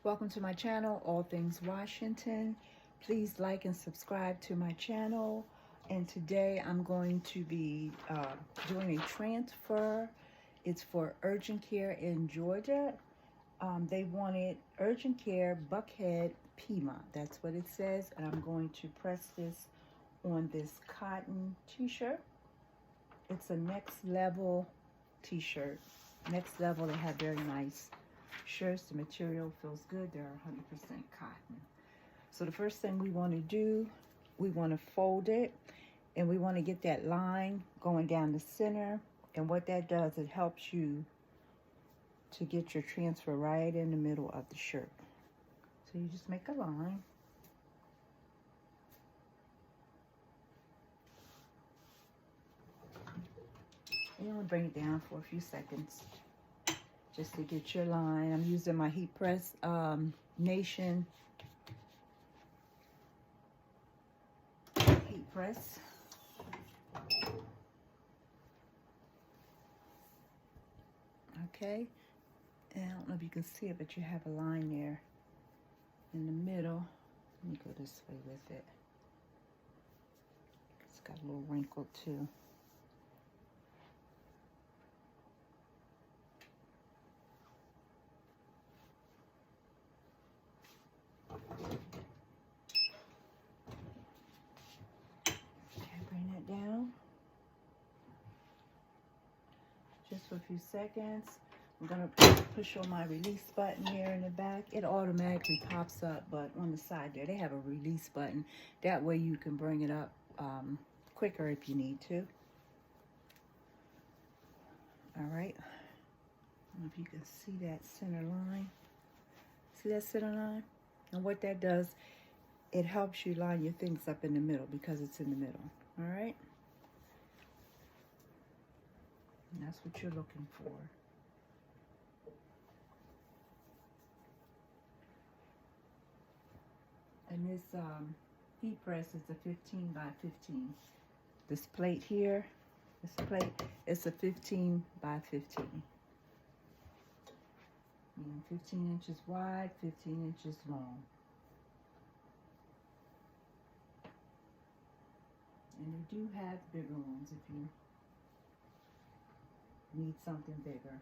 Welcome to my channel, All Things Washington. Please like and subscribe to my channel. And today I'm going to be doing a transfer. It's for urgent care in Georgia. They wanted urgent care Buckhead Pima. That's what it says. And I'm going to press this on this cotton t-shirt. It's a next level t-shirt. Next level, they have very nice shirts. The material feels good. They're 100% cotton. So the first thing we want to do, we want to fold it, and we want to get that line going down the center. And what that does, it helps you to get your transfer right in the middle of the shirt. So you just make a line. And you want to bring it down for a few seconds just to get your line. I'm using my heat press Nation heat press. Okay, and I don't know if you can see it, but you have a line there in the middle. Let me go this way with it. It's got a little wrinkle too. Just for a few seconds. I'm gonna push on my release button here in the back. It automatically pops up, but on the side there, they have a release button. That way you can bring it up quicker if you need to. All right. I don't know if you can see that center line. See that center line? And what that does, it helps you line your things up in the middle because it's in the middle. All right. And that's what you're looking for. And this heat press is a 15 by 15. This plate here, this plate, it's a 15 by 15. Meaning 15 inches wide, 15 inches long. And they do have bigger ones if you need something bigger.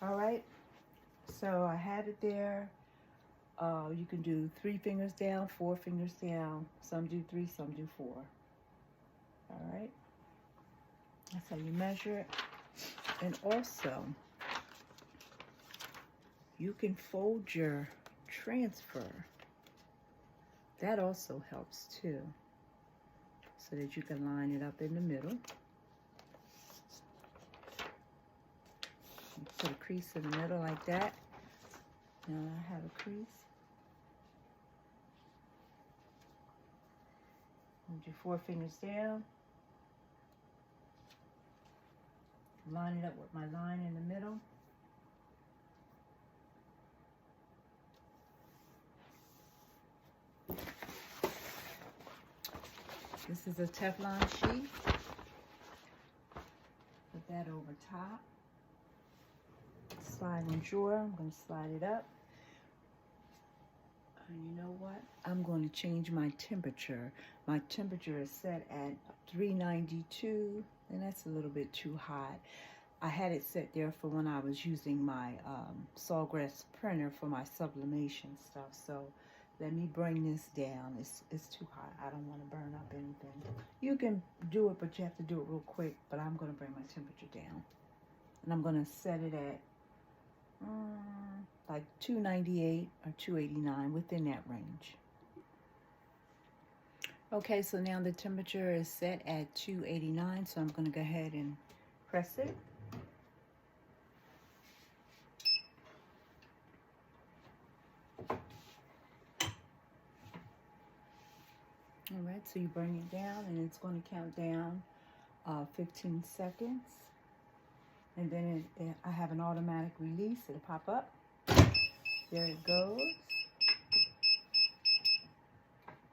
All right, so I have it there. You can do 3 fingers down, 4 fingers down. Some do 3, some do 4. All right, that's how you measure it. And also, you can fold your transfer. That also helps too, so that you can line it up in the middle. Put a crease in the middle like that. Now I have a crease. Hold your 4 fingers down. Line it up with my line in the middle. This is a Teflon sheet. Put that over top. Sliding drawer. I'm going to slide it up. And you know what? I'm going to change my temperature. My temperature is set at 392, and that's a little bit too hot. I had it set there for when I was using my Sawgrass printer for my sublimation stuff. So let me bring this down. It's too hot. I don't want to burn up anything. You can do it, but you have to do it real quick. But I'm going to bring my temperature down. And I'm going to set it at like 298 or 289, within that range. Okay, so now the temperature is set at 289, so I'm going to go ahead and press it. All right, so you bring it down, and it's going to count down 15 seconds. And then I have an automatic release. It'll pop up. There it goes.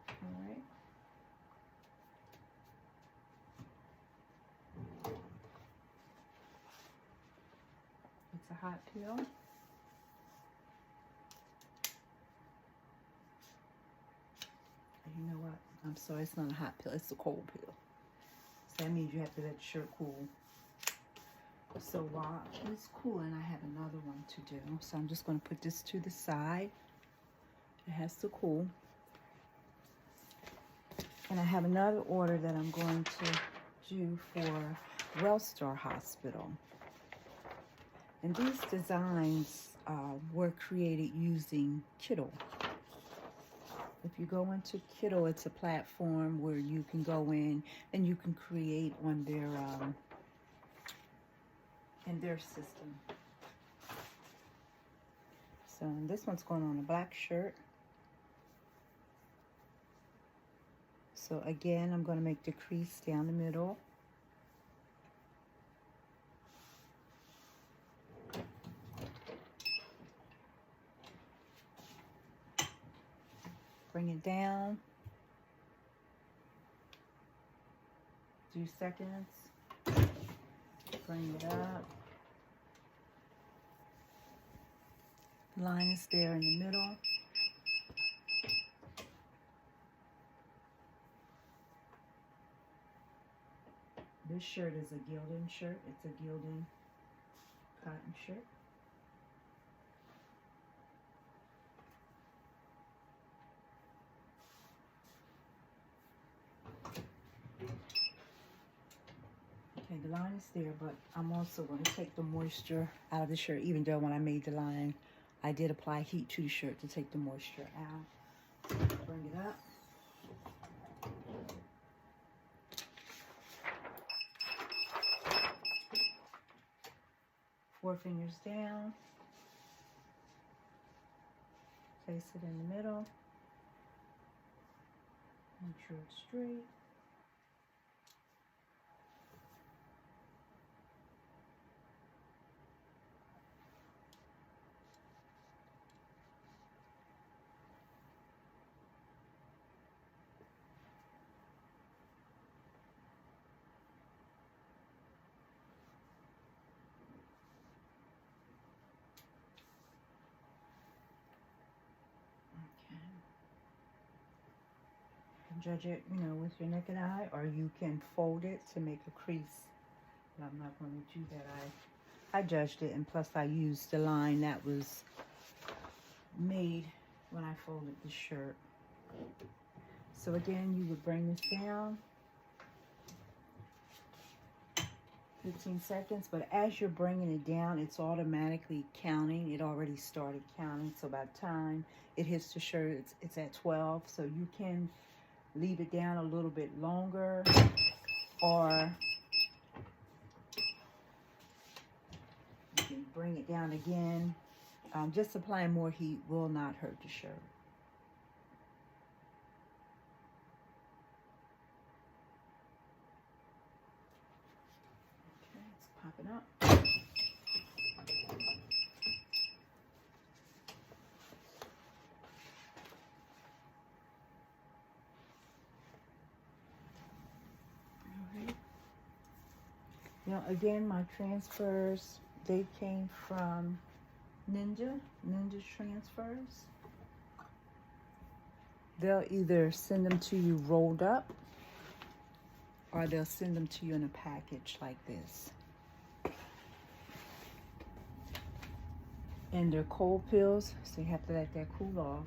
All right. a hot peel. You know what? I'm sorry, it's not a hot peel, it's a cold peel. So that means you have to let the shirt cool. So while it's cooling, I have another one to do. So I'm just going to put this to the side. It has to cool. And I have another order that I'm going to do for Wellstar Hospital. And these designs were created using Kittle. If you go into Kittle, it's a platform where you can go in and you can create on their in their system. So this one's going on a black shirt. So again, I'm going to make the crease down the middle. Bring it down. 2 seconds. Bring it up. Line is there in the middle. This shirt is a Gildan shirt. It's a Gildan cotton shirt. Okay, the line is there, but I'm also going to take the moisture out of the shirt, even though when I made the line, I did apply heat to the shirt to take the moisture out. Bring it up. Four fingers down. Place it in the middle. Make sure it's straight. Judge it, you know, with your naked eye, or you can fold it to make a crease. But I'm not going to do that. I judged it, and plus I used the line that was made when I folded the shirt. So again, you would bring this down 15 seconds, but as you're bringing it down, it's automatically counting. It already started counting, so by the time it hits the shirt, it's at 12. So you can leave it down a little bit longer, or you can bring it down again. Just applying more heat will not hurt the shirt. Okay, it's popping up. Now again, my transfers, they came from Ninja transfers. They'll either send them to you rolled up, or they'll send them to you in a package like this. And they're cold pills, so you have to let that cool off.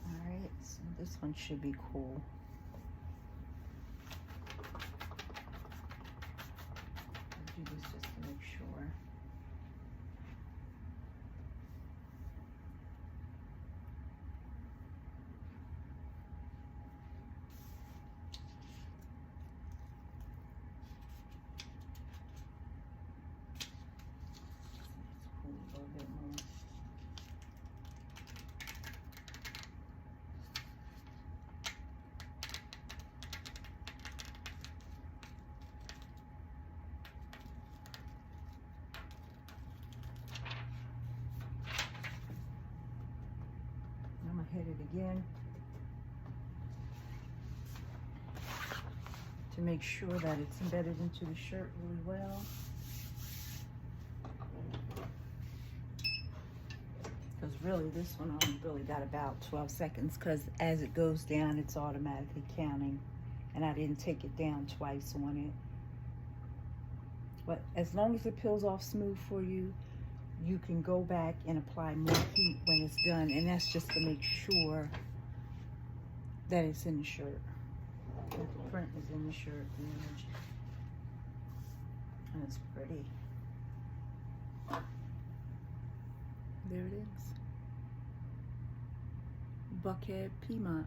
All right, so this one should be cool. Do this just to make sure. Let's cool a little bit more. I'm gonna hit it again to make sure that it's embedded into the shirt really well. because really this one only really got about 12 seconds because as it goes down, it's automatically counting. And I didn't take it down twice on it. But as long as it peels off smooth for you, you can go back and apply more heat when it's done. And that's just to make sure that it's in the shirt. That the print is in the shirt, the image. And it's pretty. There it is. Buckhead, Piedmont,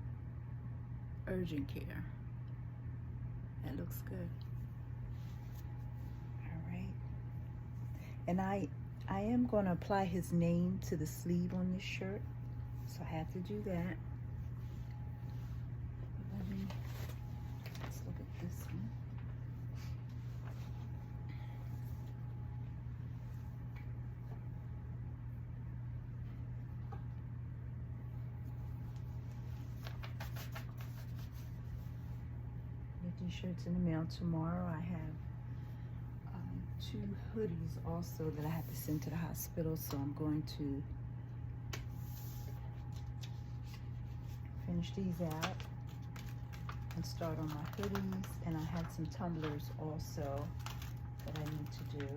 urgent care. That looks good. All right. And I am going to apply his name to the sleeve on this shirt. So I have to do that. Let's look at this one. Get these shirts in the mail tomorrow. I have 2 hoodies also that I have to send to the hospital, so I'm going to finish these out and start on my hoodies. And I have some tumblers also that I need to do.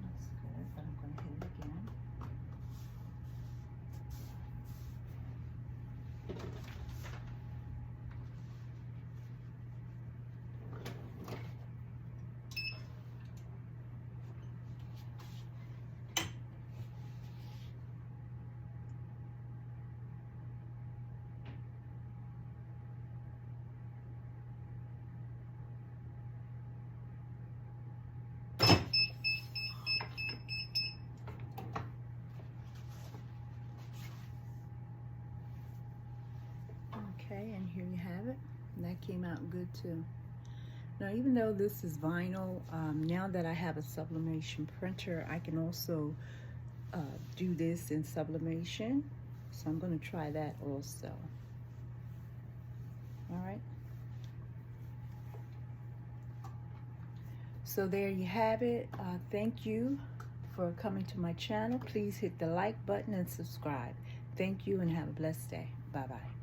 Looks good, but I'm going to hit it again. Okay, and here you have it. And that came out good too. Now, even though this is vinyl, now that I have a sublimation printer, I can also do this in sublimation. So I'm going to try that also. All right. So there you have it. Thank you for coming to my channel. Please hit the like button and subscribe. Thank you and have a blessed day. Bye-bye.